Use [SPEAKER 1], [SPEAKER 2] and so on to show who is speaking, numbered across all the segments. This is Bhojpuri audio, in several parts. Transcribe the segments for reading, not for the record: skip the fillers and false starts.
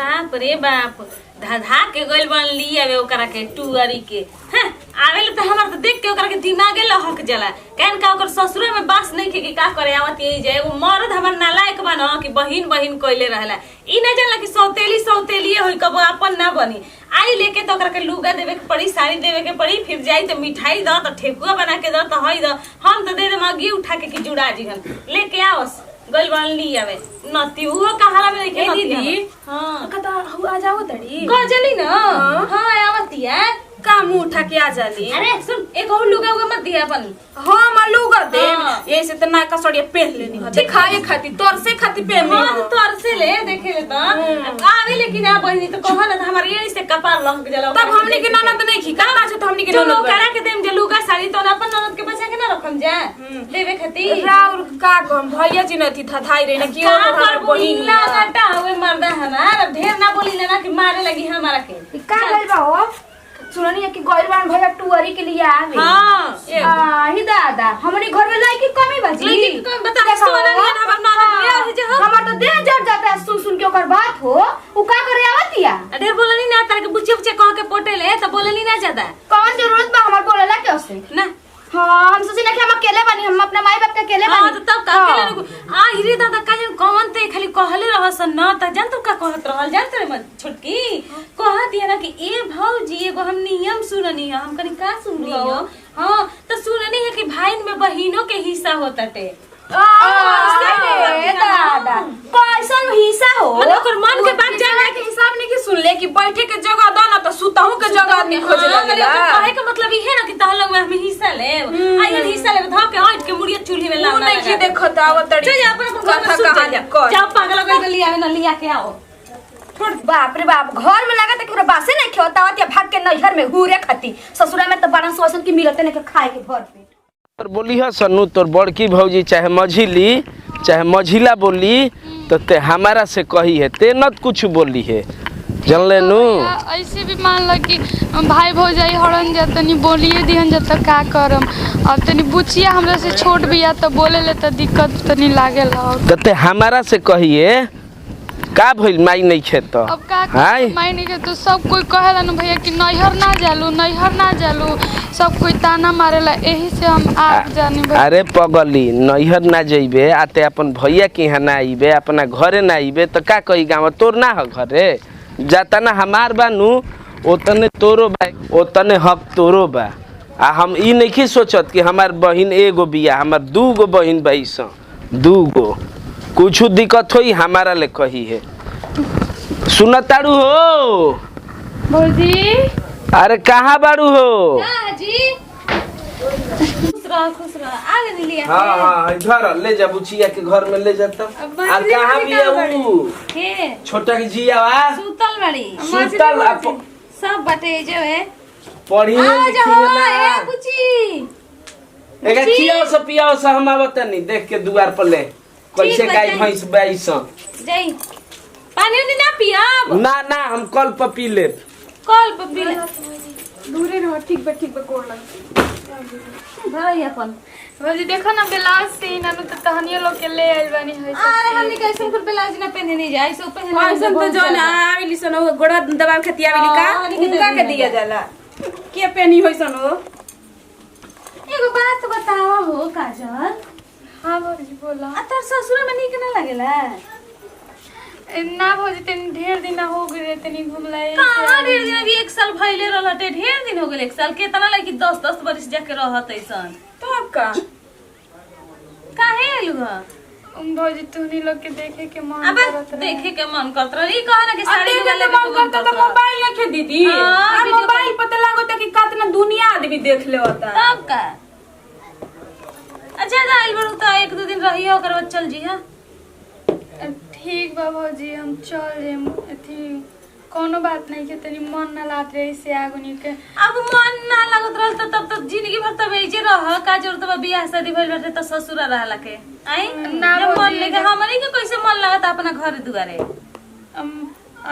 [SPEAKER 1] बाप रे बाप धधा के गइल बन लिया ओकरा के टुअरी के हैं आवेले तो हमार तो देख के ओकरा के दिमागे लहक जाला कहन का ओकर ससुरे में बास नहीं के का करे आवत यही जाए वो मर्द हमर नालायक बन कि बहिन बहिन कइले रहला ई न जानला कि सौतेली होई कब अपन ना बनी आई लेके तो ओकरा के लुगा देवे के पड़ी साड़ी देवे के पड़ी फिर जाई तो मिठाई द तो ठेकुआ बना के द तो हई द हम तो दे दे मगी उठा के कि जुड़ा जीहन लेके आवस गइल बन ली आवे नती हुआ कहाला में देखे
[SPEAKER 2] दीदी
[SPEAKER 1] हां
[SPEAKER 2] कता आ जाओ तड़ी
[SPEAKER 1] गजली न हां आवतिया
[SPEAKER 2] काम उठा के आ जाली
[SPEAKER 1] अरे सुन एक और लुगा उगा मत दिया अपन
[SPEAKER 2] हां मलुगा दे ऐसे त ना कसड़िया पहन लेनी हो दिखाए खाती तोर से खाती पहन
[SPEAKER 1] हां तो तोर से ले देखे ले तो आवे लेकिन आ बहिनी तो कहो ना हमार ये से कपार लहक जला
[SPEAKER 2] तब हमनी के ननद नहीं खी का बात तो हमनी के
[SPEAKER 1] ननद करा के देम जे लुगा साड़ी तो अपन ननद के बचा के ना रखम जा देवे खाती
[SPEAKER 2] राउर का गम भैया जी नथी थाई रे न कि
[SPEAKER 1] और बहिन ला काटा होवे मर्दा हमार ढेर ना बोली ना कि मारे लगी हमारा के
[SPEAKER 3] का गइल बा हो सुननी है कि गइलवान भैया टुअरी के लिए आवे
[SPEAKER 1] हां
[SPEAKER 3] ही दादा हमनी घर में लड़की कमी बाजी
[SPEAKER 1] लड़की कम बता सोना नहीं हमर ननद है जे
[SPEAKER 3] हमर तो देह जड़ जाता है सुन सुन के ओकर बात हो उ का करे आवतिया
[SPEAKER 1] ढेर बोलनी ना तारे के बुच्चे बुच्चे कह के पोटेले त बोलनी ना ज्यादा
[SPEAKER 3] कौन जरूरत बा हमर बोलेला के उससे
[SPEAKER 1] ना
[SPEAKER 3] हां हम सोची ना कि हम अकेले बनी हम अपने माई बाप के अकेले बनी
[SPEAKER 1] हां तो तब का अकेले आ हिरे दादा का जन कौन ते खाली कहले रहसन न त जान तू का कहत रहल जान तरे मत छोटकी कहत या ना कि ए भौजी एगो हम नियम सुननी है हम कनी का सुन रही हो हां तो सुननी है कि भाईन में बहिनों के हिस्सा होता टे
[SPEAKER 3] दादा कैसन हिस्सा हो
[SPEAKER 1] मतलब ओकर मन के बात जाने
[SPEAKER 2] के हिसाब नहीं कि सुन ले कि बैठे के जगह द ना तो सुतहु के जगह आदमी खोजे लगेला
[SPEAKER 1] कहे के मतलब ई है ना कि तह लोग में हम हिस्सा लेब आइए हिस्सा लेब ध के हट के मुड़िया चूल्हे में लाना
[SPEAKER 2] नहीं की देखत आवतड़ी
[SPEAKER 1] चल अपन कथा कहां जा पागल गइल लिया ना लिया के आओ
[SPEAKER 3] बाप रे बाप घर में लागत है कि बासे नहीं खेता होती भाग के नैहर में हुरे खाती ससुरा में तो बारन सोसन की मिलते नहीं के खाए के भर पेट
[SPEAKER 4] और बोली है सन्नू तोर बड़की भौजी चाहे मझिली चाहे मझिला बोली तो ते हमारा से कही है ते न कुछ बोली है जन ले नू
[SPEAKER 5] ऐसे भी मान लो कि भाई भौजाई हरन जा तनी बोलिए दिहन जा त का करम और तनी बुचिया हमरा से छोट बिया तो बोले ले त दिक्कत तनी लागेला
[SPEAKER 4] तो ते हमारा से कहिए का भइल माई नहीं खेत
[SPEAKER 5] अब का माई नहीं खेत तो सब कोई कहेला न भैया कि नैहर ना जालू सब कोई ताना मारेला यही से हम आ जानी भाई
[SPEAKER 4] अरे पगली नैहर ना जइबे आते अपन भैया के यहाँ ना आइबे अपना घरे ना आइबे तो का कही गाँव तोर ना है घरे जाता ना हमार बानू ओतने तोरो बा ओतने हक तोरो बा आ हम ई नहीं सोचत कि हमार बहिन एगो बिया हमार 2 गो बहिन बाईस 2 गो कुछ दिक्कत होई हमारा ले कही है सुनताड़ू हो
[SPEAKER 5] भौजी
[SPEAKER 4] अरे कहाँ बाड़ू हो
[SPEAKER 1] जी खुश रह आगे लिया
[SPEAKER 4] हां हां इधर ले जा बुचिया के घर में ले जाता और कहाँ भी है
[SPEAKER 1] के
[SPEAKER 4] छोटा की जिया वा
[SPEAKER 1] सुतल बड़ी
[SPEAKER 4] सुतल
[SPEAKER 1] सब बटे जो है
[SPEAKER 4] पढ़ी लिखी ना
[SPEAKER 1] ए बुची
[SPEAKER 4] एका खियाओ से पियाओ से हम आवत नहीं देख के दुआर पर ले कैसे गाय भैंस बाईस
[SPEAKER 1] जाई पानी नहीं ना पियाब
[SPEAKER 4] ना ना हम कल पर पी ले
[SPEAKER 1] कल पर पी ले
[SPEAKER 2] दूरे रहो ठीक बा कोड़ लग
[SPEAKER 1] भरई अपन
[SPEAKER 5] भौजी देखो ना ब्लाउज से ना तो तहनियो लोग के ले आइल बानी है
[SPEAKER 1] अरे हमनी कैसे कुल ब्लाउज ना पहने नहीं जाई सो पहने
[SPEAKER 2] कैसन तो जो ना आवेली सन गोड़ा दबा खती आवेली का उनका के दिया जाला के पेनी होई सन हो
[SPEAKER 1] एगो बात बतावा हो काजल
[SPEAKER 5] हां भौजी बोला
[SPEAKER 1] आ तार ससुर में नीक ना लागेला
[SPEAKER 5] ना भौजी तनी ढेर दिन हो गए तनी घुमलाई
[SPEAKER 1] कहां ढेर दिन अभी 1 साल भइले रहलटे ढेर दिन हो गेल 1 साल केतना लगी 10 बरिस जाके रहत ऐसन
[SPEAKER 2] तो अब का
[SPEAKER 1] काहे आलू ह
[SPEAKER 5] भौजी तुनी लोग के देखे के मन
[SPEAKER 1] अब
[SPEAKER 5] करत रहे
[SPEAKER 1] देखे के मन करत रही कहा ना कि साड़ी
[SPEAKER 2] देखे
[SPEAKER 1] वाले
[SPEAKER 2] के मन करता तो मोबाइल रखे दीदी
[SPEAKER 1] हाँ,
[SPEAKER 2] आ मोबाइल पता लागो कि कितना दुनिया आदमी देख ले होता
[SPEAKER 1] तब का अच्छा जाइल बड़ू तो 1-2 दिन रहियो ओकर बाद चल जी हां
[SPEAKER 5] ठीक बा भौजी हम चल जेम अथी कोनो बात नहीं के तनी मन ना लात रही से आगुनी के
[SPEAKER 1] अब मन ना लागत रहल तो तब तक जिंदगी भर तब ऐजे रह का जरूरत बा बियाह शादी भइल बाटे त ससुरा रहला के आई
[SPEAKER 5] ना
[SPEAKER 1] मन लेके हमनी के कैसे मन लागत अपना घर दुआरे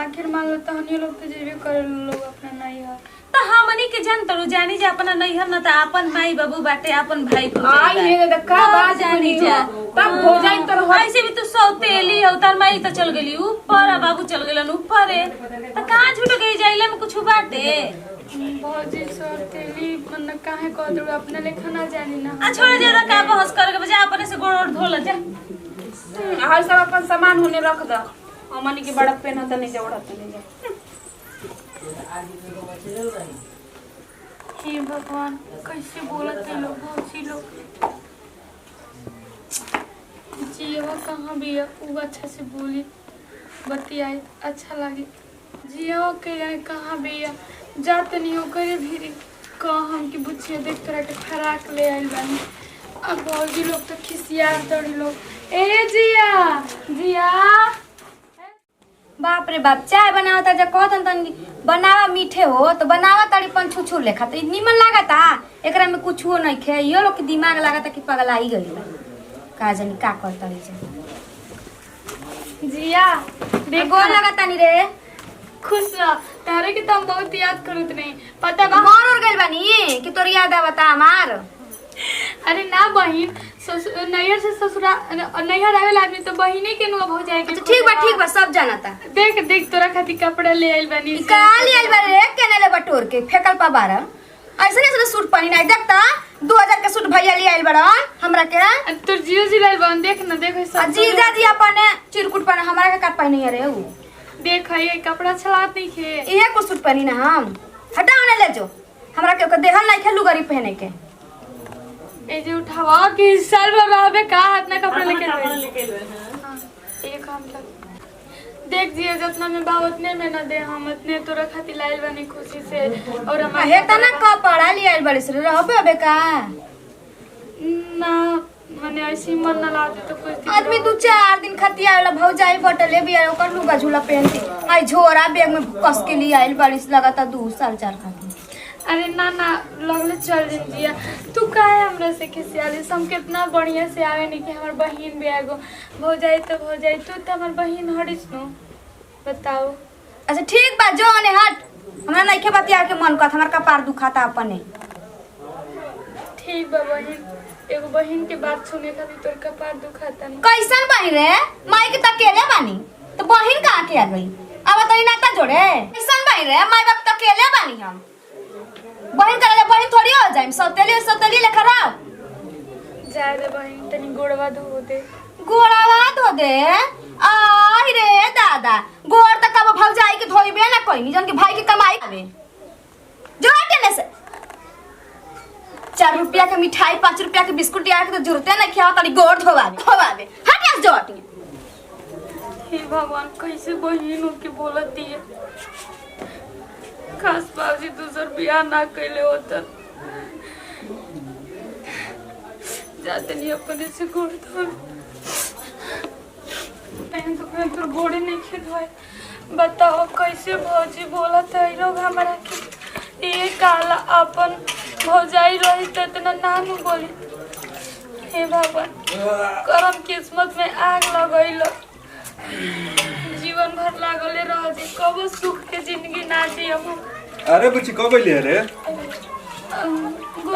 [SPEAKER 5] आखिर मान लो तहनियो लोग तो जेबे करे लोग अपना नहीं है
[SPEAKER 1] त हमनी के जान तरू जानी जे अपना नैहर न त अपन माई बाबू बाटे अपन भाई को
[SPEAKER 2] आई हे का बात
[SPEAKER 1] जानी जा
[SPEAKER 2] तब हो जाई तो
[SPEAKER 1] ऐसे भी तू सौतेली हो तार माई तो चल गेली ऊपर आ बाबू चल गेलन ऊपर है तो कहां झूठ गई जाइले में कुछ बाटे
[SPEAKER 5] भौजी सौतेली मन काहे कह दू अपने लेखा ना जानी ना
[SPEAKER 1] आ छोड़ ज्यादा का बहस करे के बजा अपने से गोड़ धो ल जा
[SPEAKER 2] हर सब अपन सामान होने रख दो हमनी के बड़ा पेन होता नहीं जवड़त नहीं जा
[SPEAKER 5] हे भगवान कैसे बोलत है लोग भौजी लोग जिया कहाँ भी है वो अच्छा से बोली बतियाए अच्छा लगे जिया के कहाँ भी है जाते नहीं हो करे भी कह हम की बुच्चिया देख तरह के फराक ले आइल बानी अब भौजी लोग तो खिसियार तड़ी लोग ए जिया जिया
[SPEAKER 3] बाप रे बाप चाय बनावता जब कहतन तनी बनावा मीठे हो तो बनावा ताड़ी पन छुछुर लेखा तो निमन लागता एकरा में कुछ हो नहीं खे यो लोग के दिमाग लागता कि पगला ही गई का जानी का करता रही
[SPEAKER 5] जिया
[SPEAKER 3] देखो लगता नहीं रे
[SPEAKER 5] खुश रह तारे के तो हम बहुत याद करत नहीं पता बा
[SPEAKER 3] मर उड़ गइल बानी कि तोर याद आवता हमार
[SPEAKER 5] अरे ना बहिन नैहर से ससुरा नैहर आवेल आदमी तो बहिने के नु हो जाए
[SPEAKER 3] अच्छा ठीक बा सब जानता
[SPEAKER 5] देख देख तोरा खातिर कपड़ा ले आइल बानी
[SPEAKER 3] का ले आइल बारे रे केने ले बटोर के फेकल पा बारा ऐसे नहीं सूट पहनी नहीं देखता 2000 के सूट भैया ले आइल बड़न हमरा के
[SPEAKER 5] तोर जियो जी लाइल बन देख ना देखो सब
[SPEAKER 3] जीजा जी अपने चिरकुट पहने हमरा के का पहनी है रे उ
[SPEAKER 5] देख ये कपड़ा छलात नहीं खे
[SPEAKER 3] इहे को सूट पहनी ना हम हटा ने ले जो हमरा के देहल नहीं खेलू गरीब पहने के
[SPEAKER 5] ए जे उठावा के साल बाबे का हाथ में कपड़ा लेके हां एक काम तक देख जिए जितना में बा उतने में ना दे हम उतने तोरा खातिर लाइल बनी खुशी से और हम
[SPEAKER 3] हे तना कपड़ा ले आइल बड़ी से रहबे अबे का
[SPEAKER 5] ना माने ऐसी मन ना लाते तो कुछ
[SPEAKER 3] आदमी 2-4 दिन खातिर आवेला भौजाई बटले भी आयो कर लुगा झूला पहनती आई झोरा बैग में कस के लिए आइल बड़ी से लगाता 2 साल 4 खातिर
[SPEAKER 5] अरे ना ना लगले चल जिया तू काहे हमरा से खिसियाली हम कितना बढ़िया से आवे नहीं कि हमर बहिन भी आगो भौजाई तो हमर बहिन हड़िस नु बताओ
[SPEAKER 3] अच्छा ठीक बा जो ने हट हमरा नहीं के बतिया के मन करत हमर कपार दुखाता अपने
[SPEAKER 5] ठीक बा बहिन एगो बहिन के बात सुने खातिर तोर कपार दुखाता नहीं
[SPEAKER 3] कैसन बहिन रे माई के तकेले बानी तो बहिन कहां के आ गई अब तो नाता जोड़े कैसन बहिन रे माई बाप तकेले बानी हम बहिन करे बहिन थोड़ी हो जाए सौतेली लेकर आओ
[SPEAKER 5] जाए दे बहिन तनी गोड़वा धो दे
[SPEAKER 3] आई रे दादा गोड़ तक कब भौजाई के धोइबे ना कोई जन के भाई के कमाई आवे जो हटने से 4 रुपया के मिठाई 5 रुपया के बिस्कुट दिया के तो जरूरत नहीं खिया तड़ी गोड़ धोवावे हट जो हट
[SPEAKER 5] हे भगवान कैसे बहिन के बोलती है खास बाबूजी दूसर बियाह ना कैले होता जाते नहीं अपने से गोड़ धो तो गोड़े नहीं खेदवाए बताओ कैसे भौजी बोला था लोग हमारा के ये काला अपन भौजाई रही तो इतना नाम बोली हे भगवान करम किस्मत में आग लगैल जीवन भर लागले रह जी कब सुख के जिंदगी ना जी हम
[SPEAKER 6] अरे बुच्ची कब आइली अरे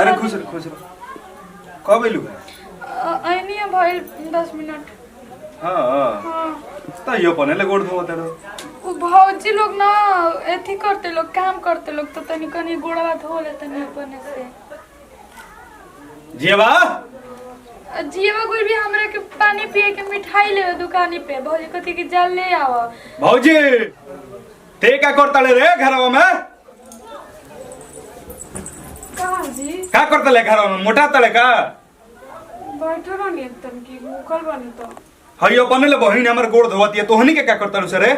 [SPEAKER 6] अरे खुश कब आइलु
[SPEAKER 5] ऐनी भइल 10 मिनट
[SPEAKER 6] हां त यो पनेले गोड़ धो तरो
[SPEAKER 5] उ भौजी लोग ना एथी करते लोग काम करते लोग तो तनी कनी गोड़वा धो ले तनी अपने से
[SPEAKER 6] जीवा
[SPEAKER 5] जीवा कोई भी हमरा के पानी पिए के मिठाई ले दुकानी पे भौजी कथी के जल ले आवा
[SPEAKER 6] भौजी ते का करताले रे घरवा में
[SPEAKER 5] कहां जी
[SPEAKER 6] का करताले घरवा में मोटा तले का
[SPEAKER 5] बैठो रहनी तन की भूखल बनी तो
[SPEAKER 6] हइयो पनेले बहिन हमर गोड़ धोवती तोहनी के का करतालु से रे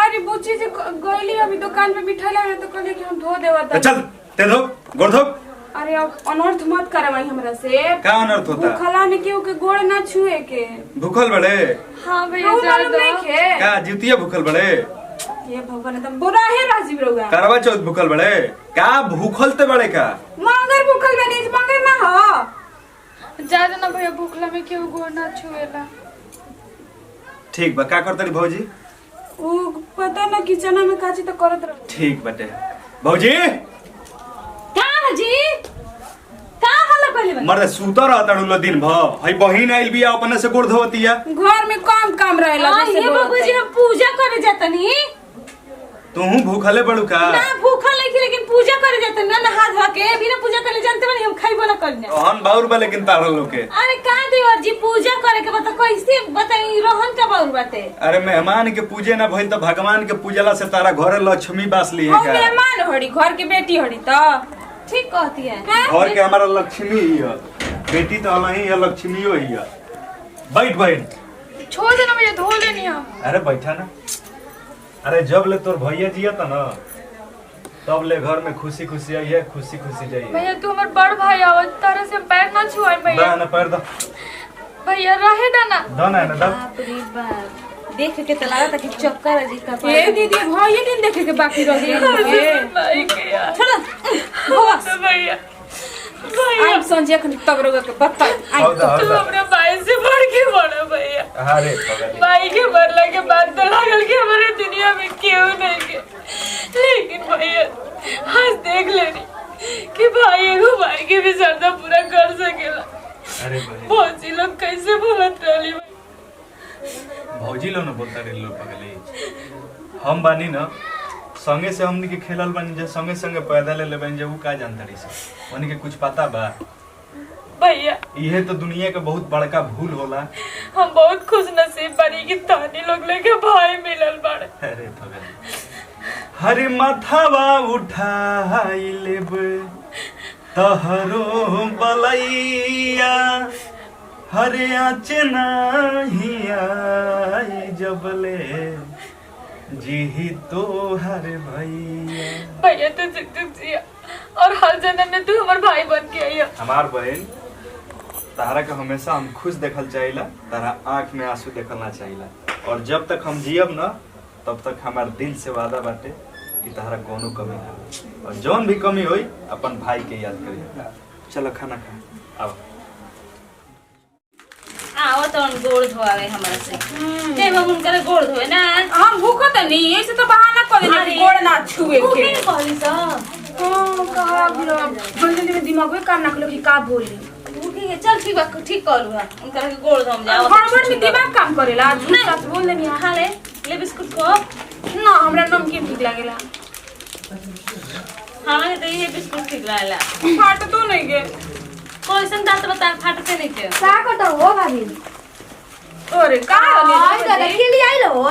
[SPEAKER 2] अरे बुच्ची जी गईली अभी दुकान पे मिठाई लावे तो कहले कि हम धो देवा
[SPEAKER 6] चल ते धो गोड़ धो
[SPEAKER 2] अरे अब अनर्थ मत करवाई हमरा से
[SPEAKER 6] का अनर्थ होता
[SPEAKER 2] भूखला ने केहू के गोड़ ना छुए के
[SPEAKER 6] भूखल बड़े
[SPEAKER 5] हां भैया
[SPEAKER 2] वो मालूम नहीं खे
[SPEAKER 6] का जीतिया भूखल बड़े
[SPEAKER 2] ये भगवान तुम बुरा है राजीव रउआ
[SPEAKER 6] करवा चौथ भूखल बड़े का भूखल ते बड़े का
[SPEAKER 2] मंगर भूखल बने मंगर ना हो
[SPEAKER 5] ज्यादा ना भैया भूखला में केहू गोड़ ना छुएला
[SPEAKER 6] ठीक बा का करतरी भौजी
[SPEAKER 2] वो पता ना किचन में काची तो करत रह
[SPEAKER 6] ठीक बटे भौजी
[SPEAKER 1] का जी का हल्ला कहले बा
[SPEAKER 6] मर्द सूतर रहता लो दिन भर हई बहिन आइल बिया अपने से गोड़ धोतिया
[SPEAKER 2] घर में काम रहेला
[SPEAKER 1] हां
[SPEAKER 2] जैसे
[SPEAKER 1] ये
[SPEAKER 2] बोलत
[SPEAKER 1] बाबूजी
[SPEAKER 2] है।
[SPEAKER 1] हम पूजा करे जातनी
[SPEAKER 6] तू भूखले बड़ू का
[SPEAKER 1] ना भूखल नहीं लेकिन पूजा करे जातनी ना नहा धो के बिना पूजा करे जानते बनी हम खाइबो ना करना
[SPEAKER 6] हन बाउर बा लेकिन तारा लोग के
[SPEAKER 1] अरे का देवर जी पूजा करे के बता कैसे बताई रोहन का बाउर बाटे
[SPEAKER 6] अरे मेहमान के पूजे ना भइल तो भगवान के पूजला से तारा घरे लक्ष्मी बास ली है
[SPEAKER 2] हम
[SPEAKER 6] का
[SPEAKER 2] मेहमान हड़ी घर के बेटी हड़ी तो
[SPEAKER 1] ठीक कहती है
[SPEAKER 6] घर के हमारा लक्ष्मी ही है बेटी तो अलही है लक्ष्मियो ही है बैठ बैठ
[SPEAKER 5] छोड़ देना भैया, धो लेनी हम।
[SPEAKER 6] अरे बैठा ना अरे जब ले तोर भैया जिया था ना तब ले घर में खुशी खुशी आई है खुशी खुशी जाइए
[SPEAKER 5] भैया तू हमार बड़ भाई आवत तारा से पैर ना छुआए भैया।
[SPEAKER 6] दा ना पैर दा
[SPEAKER 5] भैया रहे ना
[SPEAKER 6] दा ना दा
[SPEAKER 1] बाप रे बाप देख के तो लगा था कि चक्कर है जिसका
[SPEAKER 2] ए दीदी भाई दिन देखे के बाकी रह गई
[SPEAKER 5] भाई के यार
[SPEAKER 1] चलो
[SPEAKER 5] तो भैया
[SPEAKER 2] आई संजय खन तब रोग के बता आई
[SPEAKER 6] हौदा
[SPEAKER 5] तू
[SPEAKER 6] हौदा
[SPEAKER 5] हमरा भाई से बढ़ के बड़ा भैया।
[SPEAKER 6] अरे पगली
[SPEAKER 5] भाई के मरला के बाद तो लागल के हमारे दुनिया में क्यों नहीं के, लेकिन भैया आज देख लेनी कि भाई एगो भाई के भी श्रद्धा पूरा कर सकेला।
[SPEAKER 6] अरे बहन
[SPEAKER 5] बहुत सी लोग कैसे बोलत रहली
[SPEAKER 6] भौजी लो ना बोलता रे लो पगली हम बानी ना संगे से हमनी के खेलल बानी जे संगे संगे पैदा ले लेबन जे उ का जानता रही सब उन्हीं के कुछ पता बा
[SPEAKER 5] भैया।
[SPEAKER 6] इहे तो दुनिया के बहुत बड़का भूल होला
[SPEAKER 5] हम बहुत खुश नसीब बनी कि तानी लोग लेके भाई मिलल बाड़े।
[SPEAKER 6] अरे पगली हरे माथावा उठाई लेब तहरो बलैया हरे आचे नाही आई जबले जी तो हरे भैया
[SPEAKER 5] भैया तू चुक चुक जिया और हर जन्म में तू हमार भाई बन के आइया।
[SPEAKER 6] हमार बहन तारा के हमेशा हम खुश देखल चाहिला तारा आंख में आंसू देखना चाहिला और जब तक हम जियब ना तब तक हमार दिल से वादा बाटे कि तारा कोनो कमी ना हो। और जौन भी कमी होई अपन भाई के याद करिए चलो खाना खा आओ
[SPEAKER 1] आओ तो गोड़ धोआवे हमरा से ते हम उनकर गोड़ धोए ना
[SPEAKER 2] हम भूखो त नहीं ऐसे तो बहाना कर देने गोड़ ना छुए
[SPEAKER 1] तू
[SPEAKER 2] के
[SPEAKER 1] के कहली सा
[SPEAKER 2] हां कहा गिरो जल्दी में दिमाग में काम ना करो कि का बोली
[SPEAKER 1] ठीक है चल ठीक बा ठीक करू उनकर के गोड़ धोम जाओ
[SPEAKER 2] हड़बड़ में दिमाग काम करेला झूठ सच बोल देनी
[SPEAKER 1] खा ले बिस्कुट को
[SPEAKER 2] ना हमरा नमकीन ठीक लागेला
[SPEAKER 1] हमारे तो ये बिस्कुट ठीक लागला
[SPEAKER 2] फाट तो नहीं गे
[SPEAKER 1] कैसन दांत बता फाटते नहीं के
[SPEAKER 3] का करता हो भाभी
[SPEAKER 2] अरे का
[SPEAKER 3] आई दादा के लिए आइलो हो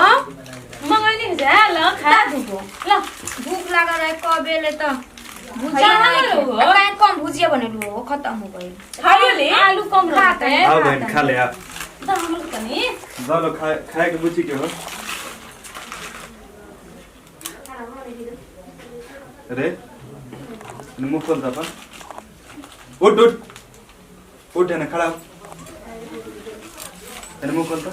[SPEAKER 1] मंगाई नहीं जा ला खा दूबो ला
[SPEAKER 3] भूख लगा रहा है कबे ले तो
[SPEAKER 1] भुजिया बना लो हो
[SPEAKER 3] काय कम भुजिया बनेलु हो खत्म हो गई
[SPEAKER 2] खाइए ले
[SPEAKER 1] आलू कम रहते हैं
[SPEAKER 6] आओ बहन खा ले आप
[SPEAKER 1] तो हम लोग तनी
[SPEAKER 6] चलो खाए के बुची के हो अरे मुंह खोल दबा उठ उठ उठ है ना खड़ा हो तेरे मुंह खोलता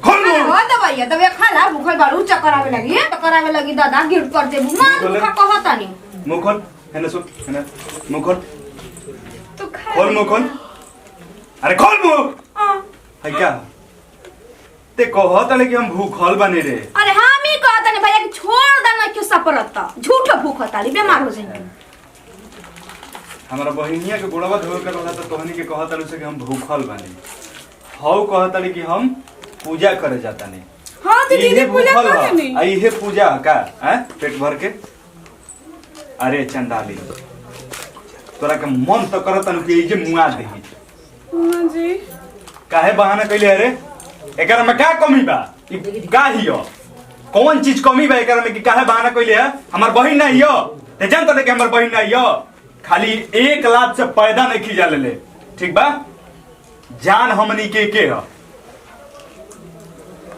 [SPEAKER 6] खोल मुंह
[SPEAKER 3] हो तो भैया तब खाला भूखल बालू चक्कर आवे लगी दादा गिफ्ट कर दे बुमा भूखा कहता नहीं
[SPEAKER 6] मुंह खोल है ना सुन है ना मुंह खोल
[SPEAKER 5] तू खा
[SPEAKER 6] खोल मुंह खोल अरे खोल मुंह है क्या ते कहत ले कि हम भूखल बने रे
[SPEAKER 3] अरे हम ही कहता नहीं भैया कि छोड़ देना क्यों सपरता झूठ भूखता ली बीमार हो जाएंगे
[SPEAKER 6] हमारा बहिनिया के गोड़वा धोए कर वाला तो तोहनी के कहत ले से कि हम भूखल बने हौ कहत ले कि हम पूजा करे जाता नहीं
[SPEAKER 2] हां दीदी
[SPEAKER 6] इहे
[SPEAKER 2] पूजा
[SPEAKER 6] भूखल
[SPEAKER 2] कर
[SPEAKER 6] ह
[SPEAKER 2] नहीं
[SPEAKER 6] आ इहे पूजा का हैं पेट भर के अरे चंडाली तोरा के मन तो करत न कि जे मुआ देही
[SPEAKER 2] हां जी
[SPEAKER 6] काहे बहाना कइले अरे एकर में का कमी बा ई का हियो कौन चीज कमी बा एकर में कि काहे बहाना कइले है हमर बहिन ना हियो ते जान तो कि हमर बहिन ना हियो खाली 1 लाख से पैदा नहीं खींचा ले ठीक बा जान हमनी के ह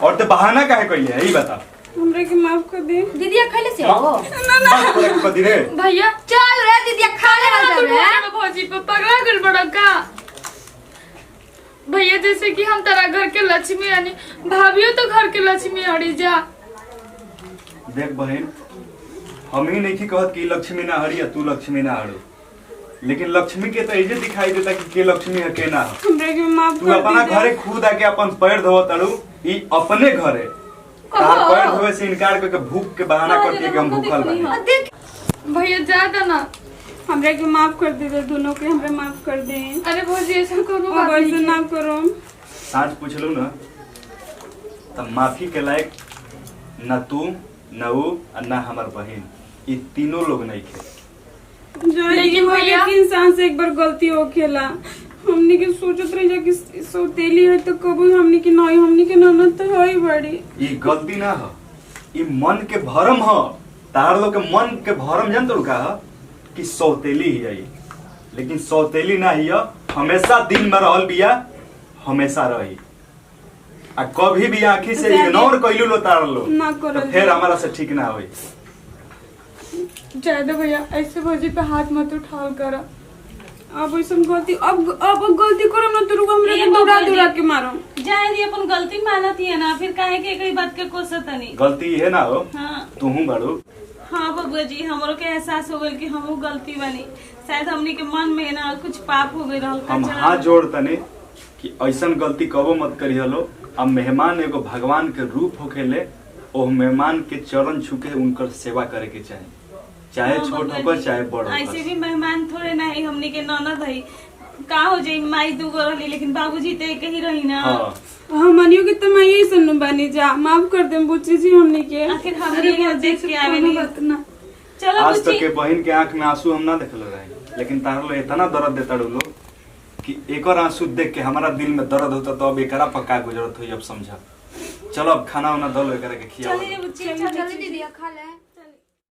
[SPEAKER 6] और ते बहाना काहे कइले है ई बता
[SPEAKER 2] हमरे के माफ कर दे
[SPEAKER 3] दीदी खैले से हो
[SPEAKER 6] बात करे के कदी रे
[SPEAKER 5] भैया
[SPEAKER 3] चल रे दीदी खा ले रे
[SPEAKER 5] भौजी पे पगला गल बड़ा का भैया जैसे कि हम तेरा घर के लक्ष्मी यानी भाभियो तो घर के लक्ष्मी हड़ी जा।
[SPEAKER 6] देख बहन हम ही नहीं कहत कि लक्ष्मी ना हरी तू लक्ष्मी ना हड़ो लेकिन लक्ष्मी के तो ऐसे दिखाई देता कि के लक्ष्मी है के ना हो
[SPEAKER 2] हमरे के माफ
[SPEAKER 6] तू
[SPEAKER 2] कर
[SPEAKER 6] अपना
[SPEAKER 2] दे
[SPEAKER 6] घरे खुद आके अपन पैर धो तड़ू ई अपने घरे तार पैर धोए से इनकार करके भूख के बहाना करती है कि हम भूखल बानी
[SPEAKER 3] देख
[SPEAKER 5] भैया ज्यादा ना
[SPEAKER 2] हमरा के माफ कर दे दोनों के, हमरा माफ कर दे।
[SPEAKER 5] अरे भौजी ऐसा कोनो
[SPEAKER 2] अब
[SPEAKER 5] बात
[SPEAKER 2] ऐसे
[SPEAKER 5] नहीं
[SPEAKER 2] ना
[SPEAKER 5] है।
[SPEAKER 2] करो।
[SPEAKER 6] साँझ पूछलू ना तब माफी के लायक न तू न ऊ और न हमार बहन, ये तीनों लोग नहीं खे।
[SPEAKER 2] लेकिन भैया इंसान से एक बार गलती होखेला। हमनी के सोचत रही जा कि सौतेली है तो कबू हमनी के नहीं, हमनी के ननद तो है बड़ी।
[SPEAKER 6] ये गलती ना हो, ये मन के भरम हो। तार लोग के मन के भरम जान तो का ह कि सौतेली ही है ये, लेकिन सौतेली ना ही है। हमेशा दिल में रहल बिया, हमेशा रही। आ कभी भी आँखी से इग्नोर कइलू लो तार लो
[SPEAKER 2] ना करो
[SPEAKER 6] तो फिर हमारा से ठीक ना होई।
[SPEAKER 5] ज्यादा भैया ऐसे भौजी पे हाथ मत उठाओ करो।
[SPEAKER 2] अब ऐसा गलती अब गलती करम ना तो रुक हमरा के दौड़ा दौड़ा के मारम।
[SPEAKER 1] जाए दी अपन गलती मानती है ना, फिर काहे के एकई बात के कोसतनी।
[SPEAKER 6] गलती है ना हो,
[SPEAKER 1] हाँ
[SPEAKER 6] तू बड़ू।
[SPEAKER 1] हाँ बबुआ जी, हमरो के एहसास हो गइल कि हमहू गलती बानी। शायद हमनी के मन में ना कुछ पाप हो गइल रहल।
[SPEAKER 6] हम हाथ जोड़ तने कि ऐसा गलती कबो मत करी हलो। अब मेहमान एगो भगवान के रूप होखेले, ओ मेहमान के चरण छूके उनकर सेवा करे के चाहे, चाहे छोट होकर चाहे बड़
[SPEAKER 1] ऐसे
[SPEAKER 6] होकर।
[SPEAKER 1] भी मेहमान थोड़े ना है, हमनी के ननद है। का हो जाई माई दूगो रहली लेकिन बाबूजी तो एक ही रही ना।
[SPEAKER 6] हाँ
[SPEAKER 2] हमनियो के तो मैं यही सुन बानी जा, माफ कर दे बुच्ची जी हमनी के।
[SPEAKER 1] आखिर हमनी के देख के आवेली।
[SPEAKER 2] ना
[SPEAKER 1] चलो
[SPEAKER 6] आज तक
[SPEAKER 1] बुच्ची,
[SPEAKER 6] के बहन के आंख में आंसू हम ना देखल रहे, लेकिन तार लो इतना दर्द देता लो कि एक और आंसू देख के हमारा दिल में दर्द होता। तो अब एकरा पक्का गुजरत हुई, अब समझा। चलो अब खाना वाना दो एकरा के खिया।
[SPEAKER 1] चलिए बुच्ची,
[SPEAKER 3] चल दीदी खा ले।